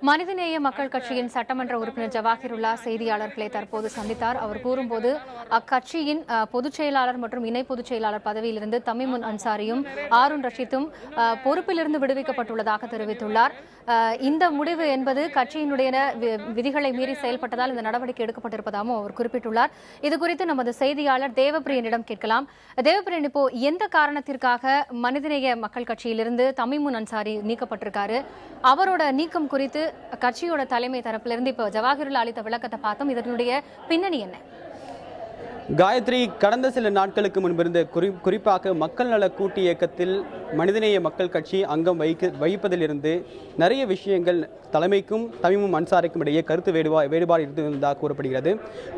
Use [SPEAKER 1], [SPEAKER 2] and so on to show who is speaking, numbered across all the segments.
[SPEAKER 1] மனிதநேய மக்கள் கட்சியின் சட்டமன்ற உறுப்பினர் ஜவாஹிருல்லா செய்தியாளர்களை தற்போது சந்தித்தார். அவர் கூறும்போது அக்கட்சியின் பொதுச் செயலாளர் மற்றும் இணை பொதுச் செயலாளர் பதவியிலிருந்து தமீமுன் அன்சாரியும் ஆருன் ரஷீதும் பொறுப்பிலிருந்து விடுவிக்கப்பட்டுள்ளதாக தெரிவித்துள்ளார். இந்த முடிவு என்பது கட்சியினுடைய விதிகளை மீறி செயல்பட்டதால் இந்த நடவடிக்கை எடுக்கப்பட்டிருப்பதாகவும் அவர் குறிப்பிட்டுள்ளார். இதுகுறித்து நமது செய்தியாளர் தேவப்பிரியனிடம் கேட்கலாம். தேவப்பிரியன், இப்போ எந்த காரணத்திற்காக மனிதநேய மக்கள் கட்சியிலிருந்து தமீமுன் அன்சாரி நீக்கப்பட்டிருக்காரு? அவரோட நீக்கம் குறித்து கட்சியோட தலைமை தரப்பிலிருந்து இப்போ ஜவாஹிருல்லா அளித்த விளக்கத்தை பார்த்தோம். இதனுடைய பின்னணி என்ன?
[SPEAKER 2] காயத்ரி, கடந்த சில நாட்களுக்கு முன்பிருந்த குறிப்பாக மக்கள் நல கூட்டு இயக்கத்தில் மனிதநேய மக்கள் கட்சி அங்கம் வகிப்பதிலிருந்து நிறைய விஷயங்கள் தலைமைக்கும் தமீமுன் அன்சாரிக்கும் இடையே கருத்து வேறுபாடு இருந்ததாக கூறப்படுகிறது.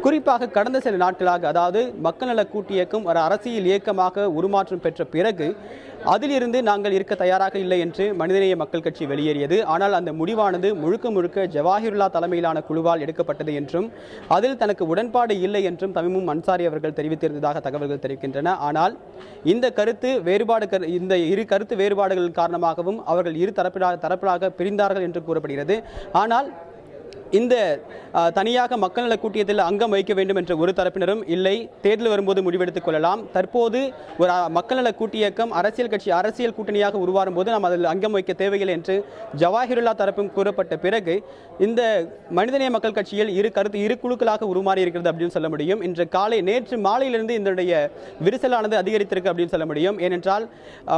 [SPEAKER 2] குறிப்பாக கடந்த சில நாட்களாக, அதாவது மக்கள் நல கூட்டு இயக்கம் ஒரு அரசியல் இயக்கமாக உருமாற்றம் பெற்ற பிறகு அதிலிருந்து நாங்கள் இருக்க தயாராக இல்லை என்று மனிதநேய மக்கள் கட்சி வெளியேறியது. ஆனால் அந்த முடிவானது முழுக்க முழுக்க ஜவாஹிருல்லா தலைமையிலான குழுவால் எடுக்கப்பட்டது என்றும் அதில் தனக்கு உடன்பாடு இல்லை என்றும் தமீமுன் அன்சாரி அவர்கள் தெரிவித்திருந்ததாக தகவல்கள் தெரிவிக்கின்றன. ஆனால் இந்த இரு கருத்து வேறுபாடுகள் காரணமாகவும் அவர்கள் இரு தரப்பிலாக பிரிந்தார்கள் என்று கூறப்படுகிறது. ஆனால் இந்த தனியாக மக்கள் நல கூட்டியத்தில் அங்கம் வைக்க வேண்டும் என்ற ஒரு தரப்பினரும் இல்லை, தேர்தல் வரும்போது முடிவெடுத்துக் கொள்ளலாம், தற்போது ஒரு மக்கள் நல கூட்டு இயக்கம் அரசியல் கூட்டணியாக உருவாகும் போது நாம் அதில் அங்கம் வைக்க தேவையில்லை என்று ஜவாஹிருல்லா தரப்பும் கூறப்பட்ட பிறகு இந்த மனிதநேய மக்கள் கட்சியில் இரு குழுக்களாக உருமாறி இருக்கிறது அப்படின்னு சொல்ல முடியும். நேற்று மாலையிலிருந்து இதனுடைய விரிசலானது அதிகரித்திருக்கு அப்படின்னு சொல்ல முடியும். ஏனென்றால்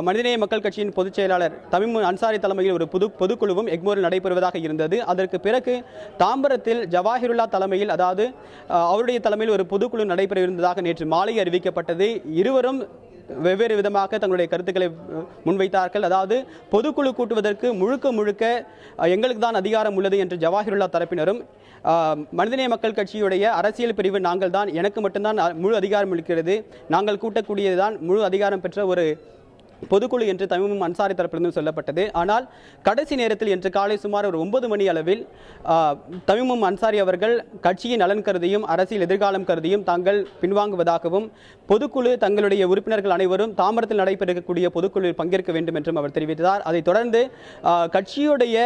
[SPEAKER 2] மனிதநேய மக்கள் கட்சியின் பொதுச் செயலாளர் தமீமுன் அன்சாரி தலைமையில் ஒரு பொதுக்குழுவும் எக்மோரில் நடைபெறுவதாக இருந்தது. அதற்கு பிறகு தாம்பரத்தில் ஜவாஹிருல்லா தலைமையில், அதாவது அவருடைய தலைமையில் ஒரு பொதுக்குழு நடைபெற இருந்ததாக நேற்று மாலை அறிவிக்கப்பட்டது. இருவரும் வெவ்வேறு விதமாக தங்களுடைய கருத்துக்களை முன்வைத்தார்கள். அதாவது பொதுக்குழு கூட்டுவதற்கு முழுக்க எங்களுக்கு தான் அதிகாரம் உள்ளது என்று ஜவாஹிருல்லா தரப்பினரும், மனிதநேய மக்கள் கட்சியுடைய அரசியல் பிரிவு நாங்கள் தான், எனக்கு மட்டும்தான் முழு அதிகாரம் இருக்கிறது, நாங்கள் கூட்டக்கூடியதுதான் முழு அதிகாரம் பெற்ற ஒரு பொதுக்குழு என்று தமீமுன் அன்சாரி தரப்பிலிருந்து சொல்லப்பட்டது. ஆனால் கடைசி நேரத்தில் இன்று காலை சுமார் ஒரு 9 மணி அளவில் தமீமுன் அன்சாரி அவர்கள் கட்சியின் நலன் கருதியும் அரசியல் எதிர்காலம் கருதியும் தாங்கள் பின்வாங்குவதாகவும் பொதுக்குழு தங்களுடைய உறுப்பினர்கள் அனைவரும் தாம்பரத்தில் நடைபெறக்கூடிய பொதுக்குழுவில் பங்கேற்க வேண்டும் என்றும் அவர் தெரிவித்தார். அதைத் தொடர்ந்து கட்சியுடைய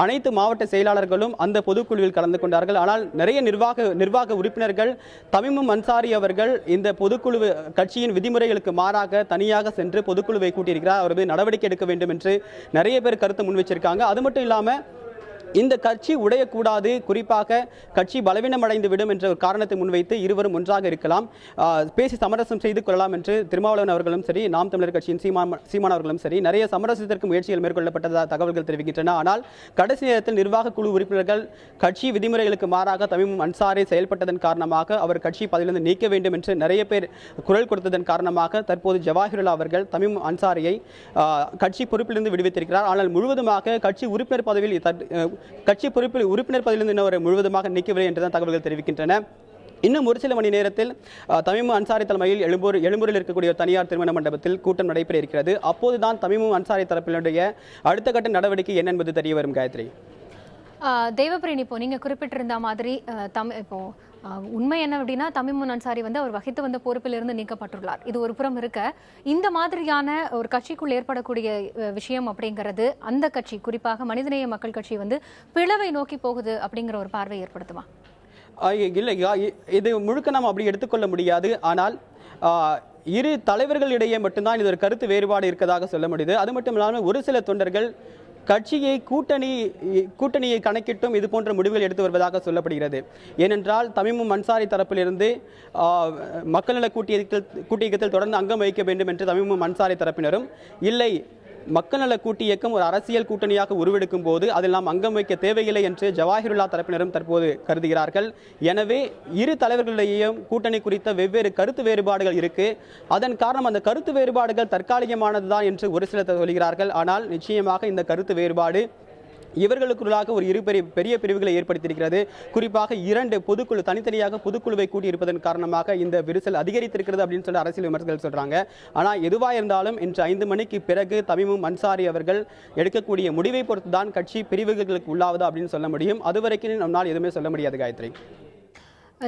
[SPEAKER 2] அனைத்து மாவட்ட செயலாளர்களும் அந்த பொதுக்குழுவில் கலந்து கொண்டார்கள். ஆனால் நிறைய நிர்வாக உறுப்பினர்கள் தமீமுன் அன்சாரி அவர்கள் இந்த பொதுக்குழு கட்சியின் விதிமுறைகளுக்கு மாறாக தனியாக சென்று பொதுக்குழுவை கூட்டியிருக்கிறார், அவர் நடவடிக்கை எடுக்க வேண்டும் என்று நிறைய பேர் கருத்து முன்வச்சிருக்காங்க. அது மட்டும் இல்லாமல் இந்த கட்சி உடையக்கூடாது, குறிப்பாக கட்சி பலவீனமடைந்து விடும் என்ற ஒரு காரணத்தை முன்வைத்து இருவரும் ஒன்றாக இருக்கலாம், பேசி சமரசம் செய்து கொள்ளலாம் என்று திருமாவளவன் அவர்களும் சரி, நாம் தமிழர் கட்சியின் சீமான் அவர்களும் சரி நிறைய சமரசத்திற்கு முயற்சிகள் மேற்கொள்ளப்பட்டதாக தகவல்கள் தெரிவிக்கின்றன. ஆனால் கடைசி நேரத்தில் நிர்வாக குழு உறுப்பினர்கள் கட்சி விதிமுறைகளுக்கு மாறாக தமீமுன் அன்சாரி செயல்பட்டதன் காரணமாக அவர் கட்சி பதவியிலிருந்து நீக்க வேண்டும் என்று நிறைய பேர் குரல் கொடுத்ததன் காரணமாக தற்போது ஜவாஹிருல்லா அவர்கள் தமீமுன் அன்சாரியை கட்சி பொறுப்பிலிருந்து விடுவித்திருக்கிறார். ஆனால் முழுவதுமாக கட்சி உறுப்பினர் பதவியில் உறுப்பினர் பதவியிலிருந்து அவர் முழுவதுமாக நீக்கவில்லை என்றுதான் தகவல்கள் தெரிவிக்கின்றன. இன்னும் ஒரு சில மணி நேரத்தில் தமீமுன் அன்சாரி தலைமையில் எழும்பூரில் இருக்கக்கூடிய தனியார் திருமண மண்டபத்தில் கூட்டம் நடைபெற இருக்கிறது. அப்போதுதான் தமீமுன் அன்சாரி தரப்பினுடைய அடுத்த கட்ட நடவடிக்கை என்ன என்பது தெரிய வரும். காயத்ரி,
[SPEAKER 1] தேவப்பிரியன், இப்போ நீங்க குறிப்பிட்டிருந்த மாதிரி இப்போ உண்மை என்ன அப்படின்னா தமீமுன் அன்சாரி அவர் வகித்து வந்த பொறுப்பிலிருந்து நீக்கப்பட்டுள்ளார். இது ஒரு புறம் இருக்க, இந்த மாதிரியான ஒரு கட்சிக்குள் ஏற்படக்கூடிய விஷயம் அப்படிங்கிறது அந்த கட்சி, குறிப்பாக மனிதநேய மக்கள் கட்சி பிளவை நோக்கி போகுது அப்படிங்கிற ஒரு பார்வை ஏற்படுத்துமா?
[SPEAKER 2] இல்லை, இது முழுக்க நாம் அப்படி எடுத்துக்கொள்ள முடியாது. ஆனால் இரு தலைவர்களிடையே மட்டும்தான் இது ஒரு கருத்து வேறுபாடு இருக்கதாக சொல்ல முடியுது. அது மட்டும் இல்லாமல் ஒரு சில தொண்டர்கள் கட்சியை கூட்டணியை கணக்கிட்டும் இது போன்ற முடிவுகள் எடுத்து வருவதாக சொல்லப்படுகிறது. ஏனென்றால் தமீமுன் அன்சாரி தரப்பிலிருந்து மக்கள் நல கூட்டு இயக்கத்தில் தொடர்ந்து அங்கம் வகிக்க வேண்டும் என்று தமீமுன் அன்சாரி தரப்பினரும், இல்லை மக்கள் நல கூட்டு இயக்கம் ஒரு அரசியல் கூட்டணியாக உருவெடுக்கும் போது அதில் நாம் அங்கம் வைக்க தேவையில்லை என்று ஜவாஹிருல்லா தரப்பினரும் தற்போது கருதுகிறார்கள். எனவே இரு தலைவர்களிடையேயும் கூட்டணி குறித்த வெவ்வேறு கருத்து வேறுபாடுகள் இருக்கு. அதன் காரணம் அந்த கருத்து வேறுபாடுகள் தற்காலிகமானதுதான் என்று ஒரு சிலர் சொல்கிறார்கள். ஆனால் நிச்சயமாக இந்த கருத்து வேறுபாடு இவர்களுக்குள்ளாக ஒரு பெரிய பிரிவுகளை ஏற்படுத்தியிருக்கிறது. குறிப்பாக தனித்தனியாக பொதுக்குழுவை கூட்டியிருப்பதன் காரணமாக இந்த விரிசல் அதிகரித்திருக்கிறது அப்படின்னு சொல்லி அரசியல் விமர்சகர்கள் சொல்றாங்க. ஆனால் எதுவாக இருந்தாலும் இன்று 5 மணிக்கு பிறகு தமீமுன் அன்சாரி அவர்கள் எடுக்கக்கூடிய முடிவை பொறுத்துதான் கட்சி பிரிவுகளுக்கு உள்ளாவது அப்படின்னு சொல்ல முடியும். அதுவரைக்கும் நம்மால் எதுவுமே சொல்ல முடியாது. காயத்ரி,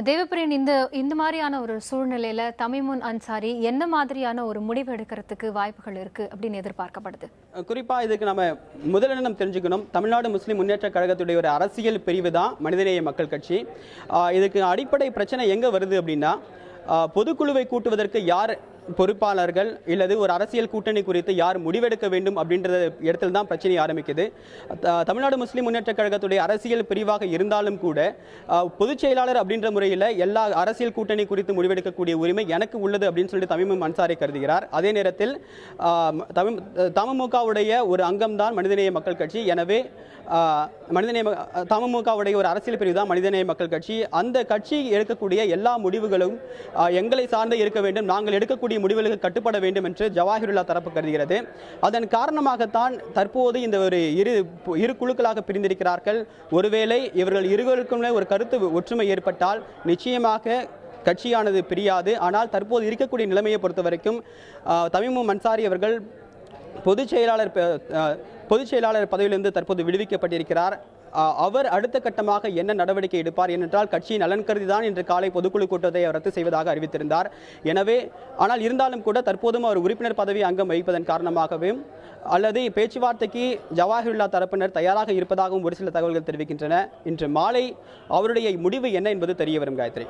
[SPEAKER 1] தேவப்பிரியன், இந்த மாதிரியான ஒரு சூழ்நிலையில தமிமுன் அன்சாரி என்ன மாதிரியான ஒரு முடிவு எடுக்கிறதுக்கு வாய்ப்புகள் இருக்கு அப்படின்னு எதிர்பார்க்கப்படுது?
[SPEAKER 2] குறிப்பா இதுக்கு நம்ம முதல்ல நம்ம தெரிஞ்சுக்கணும், தமிழ்நாடு முஸ்லிம் முன்னேற்ற கழகத்துடைய ஒரு அரசியல் பிரிவு தான் மனிதநேய மக்கள் கட்சி. இதுக்கு அடிப்படை பிரச்சனை எங்க வருது அப்படின்னா, பொதுக்குழுவை கூட்டுவதற்கு யார் பொறுப்பாளர்கள் இல்லது ஒரு அரசியல் கூட்டணி குறித்து யார் முடிவெடுக்க வேண்டும் அப்படின்ற இடத்துல தான் பிரச்சனை ஆரம்பிக்குது. தமிழ்நாடு முஸ்லிம் முன்னேற்ற கழகத்துடைய அரசியல் பிரிவாக இருந்தாலும் கூட பொதுச் செயலாளர் அப்படின்ற முறையில் எல்லா அரசியல் கூட்டணி குறித்து முடிவெடுக்கக்கூடிய உரிமை எனக்கு உள்ளது அப்படின்னு சொல்லிட்டு தமிமுன் அன்சாரி கருதுகிறார். அதே நேரத்தில் தமுமுகவுடைய ஒரு அங்கம் தான் மனிதநேய மக்கள் கட்சி. எனவே தமுமுகவுடைய ஒரு அரசியல் பிரிவு தான் மனிதநேய மக்கள் கட்சி. அந்த கட்சி எடுக்கக்கூடிய எல்லா முடிவுகளும் எங்களை சார்ந்து இருக்க வேண்டும், நாங்கள் எடுக்கக்கூடிய முடிவுகளுக்கு கட்டுப்பட வேண்டும் என்று ஜவாஹிருல்லா தரப்பு கருதுகிறது. அதன் காரணமாகத்தான் தற்போது இந்த ஒரு இரு குழுக்களாக பிரிந்திருக்கிறார்கள். ஒருவேளை இவர்கள் இருவருக்குமே ஒரு கருத்து ஒற்றுமை ஏற்பட்டால் நிச்சயமாக கட்சியானது பிரியாது. ஆனால் தற்போது இருக்கக்கூடிய நிலைமையை பொறுத்த வரைக்கும் தமிமுன் அன்சாரி அவர்கள் பொதுச் செயலாளர் பதவியிலிருந்து தற்போது விடுவிக்கப்பட்டிருக்கிறார். அவர் அடுத்த கட்டமாக என்ன நடவடிக்கை எடுப்பார் என்றால், கட்சியின் நலன் கருதி தான் இன்று காலை பொதுக்குழு கூட்டத்தை ரத்து செய்வதாக அறிவித்திருந்தார். எனவே ஆனால் இருந்தாலும் கூட தற்போதும் அவர் உறுப்பினர் பதவி அங்கம் வகிப்பதன் காரணமாகவே அல்லது பேச்சுவார்த்தைக்கு ஜவாஹிருல்லா தரப்பினர் தயாராக இருப்பதாகவும் ஒரு சில தகவல்கள் தெரிவிக்கின்றன. இன்று மாலை அவருடைய முடிவு என்ன என்பது தெரிய வரும். காயத்ரி.